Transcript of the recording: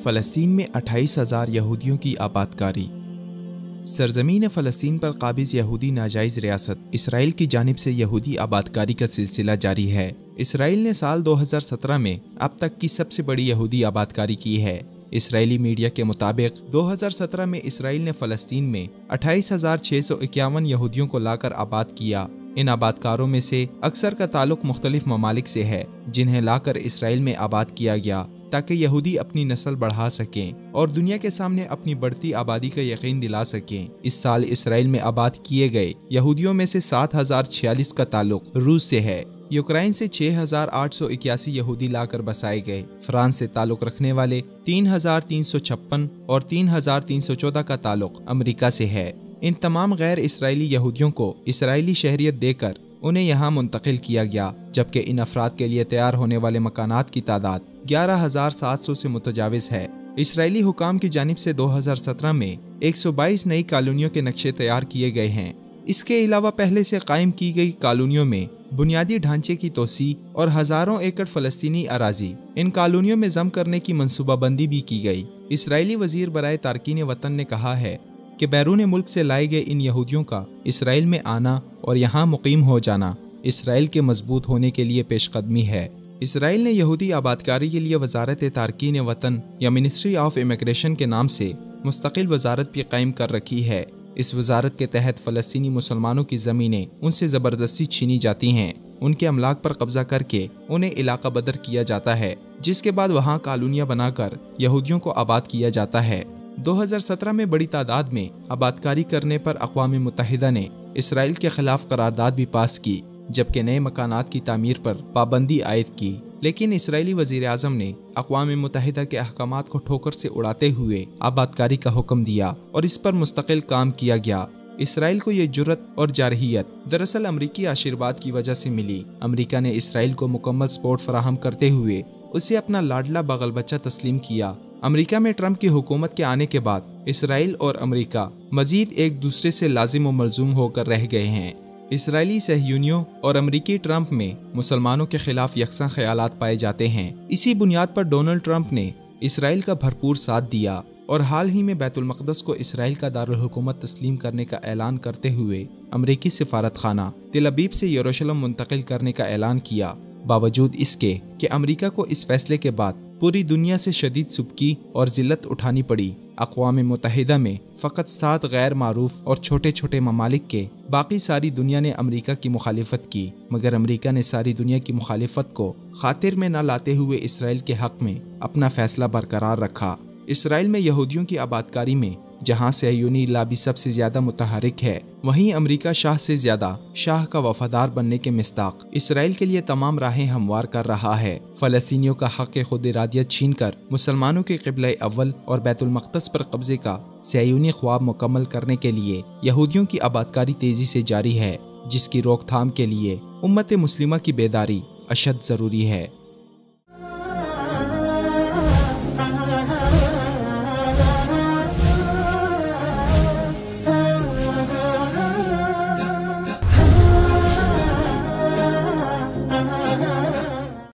فلسطین میں 28,000 یہودیوں کی آبادکاری۔ سرزمین فلسطین پر قابض یہودی ناجائز ریاست اسرائیل کی جانب سے یہودی آبادکاری کا سلسلہ جاری ہے۔ اسرائیل نے سال 2017 میں اب تک کی سب سے بڑی یہودی آبادکاری کی ہے۔ اسرائیلی میڈیا کے مطابق 2017 میں اسرائیل نے فلسطین میں 28,651 یہودیوں کو لا کر آباد کیا۔ ان آبادکاروں میں سے اکثر کا تعلق مختلف ممالک سے ہے جنہیں لا کر اسرائیل میں آباد کیا گیا تاکہ یہودی اپنی نسل بڑھا سکیں اور دنیا کے سامنے اپنی بڑھتی آبادی کا یقین دلا سکیں۔ اس سال اسرائیل میں آباد کیے گئے یہودیوں میں سے 7,046 کا تعلق روس سے ہے۔ یوکرائن سے 6,881 یہودی لا کر بسائے گئے۔ فرانس سے تعلق رکھنے والے 3,356 اور 3,314 کا تعلق امریکہ سے ہے۔ ان تمام غیر اسرائیلی یہودیوں کو اسرائیلی شہریت دے کر انہیں یہاں منتقل کیا گیا، جبکہ ان افراد کے لیے تیار ہونے والے مکانات کی تعداد 11,700 سے متجاوز ہے۔ اسرائیلی حکام کی جانب سے 2017 میں 122 نئی کالونیوں کے نقشے تیار کیے گئے ہیں۔ اس کے علاوہ پہلے سے قائم کی گئی کالونیوں میں بنیادی ڈھانچے کی توسیع اور ہزاروں ایکڑ فلسطینی اراضی ان کالونیوں میں ضم کرنے کی منصوبہ بندی بھی کی گئی۔ اسرائیلی وزیر برائے تارکین وطن نے کہا ہے کہ بیرون ملک سے لائے گئے ان یہودیوں کا اسرائیل میں آنا اور یہاں مقیم ہو جانا اسرائیل کے مضبوط ہونے کے لیے پیش قدمی ہے۔ اسرائیل نے یہودی آبادکاری کے لیے وزارت تارکین وطن یا منسٹری آف امیگریشن کے نام سے مستقل وزارت بھی قائم کر رکھی ہے۔ اس وزارت کے تحت فلسطینی مسلمانوں کی زمینیں ان سے زبردستی چھینی جاتی ہیں، ان کے املاک پر قبضہ کر کے انہیں علاقہ بدر کیا جاتا ہے، جس کے بعد وہاں کالونیاں بنا کر یہودیوں کو آباد کیا جاتا ہے۔ 2017 میں بڑی تعداد میں آبادکاری کرنے پر اقوام متحدہ نے اسرائیل کے خلاف قرارداد بھی پاس کی، جبکہ نئے مکانات کی تعمیر پر پابندی عائد کی، لیکن اسرائیلی وزیر اعظم نے اقوام متحدہ کے احکامات کو ٹھوکر سے اڑاتے ہوئے آبادکاری کا حکم دیا اور اس پر مستقل کام کیا گیا۔ اسرائیل کو یہ جرأت اور جارحیت دراصل امریکی آشیرواد کی وجہ سے ملی۔ امریکہ نے اسرائیل کو مکمل سپورٹ فراہم کرتے ہوئے اسے اپنا لاڈلا بغل بچہ تسلیم کیا۔ امریکہ میں ٹرمپ کی حکومت کے آنے کے بعد اسرائیل اور امریکہ مزید ایک دوسرے سے لازم و ملزوم ہو کر رہ گئے ہیں۔ اسرائیلی صہیونیوں اور امریکی ٹرمپ میں مسلمانوں کے خلاف یکساں خیالات پائے جاتے ہیں۔ اسی بنیاد پر ڈونلڈ ٹرمپ نے اسرائیل کا بھرپور ساتھ دیا اور حال ہی میں بیت المقدس کو اسرائیل کا دارالحکومت تسلیم کرنے کا اعلان کرتے ہوئے امریکی سفارت خانہ تل ابیب سے یروشلم منتقل کرنے کا اعلان کیا، باوجود اس کے کہ امریکہ کو اس فیصلے کے بعد پوری دنیا سے شدید سبکی اور ذلت اٹھانی پڑی۔ اقوام متحدہ میں فقط 7 غیر معروف اور چھوٹے چھوٹے ممالک کے باقی ساری دنیا نے امریکہ کی مخالفت کی، مگر امریکہ نے ساری دنیا کی مخالفت کو خاطر میں نہ لاتے ہوئے اسرائیل کے حق میں اپنا فیصلہ برقرار رکھا۔ اسرائیل میں یہودیوں کی آبادکاری میں جہاں صہیونی لابی سب سے زیادہ متحرک ہے، وہیں امریکہ شاہ سے زیادہ شاہ کا وفادار بننے کے مصداق اسرائیل کے لیے تمام راہیں ہموار کر رہا ہے۔ فلسطینیوں کا حق خود ارادیت چھین کر مسلمانوں کے قبلہ اول اور بیت المقدس پر قبضے کا صہیونی خواب مکمل کرنے کے لیے یہودیوں کی آبادکاری تیزی سے جاری ہے، جس کی روک تھام کے لیے امت مسلمہ کی بیداری اشد ضروری ہے۔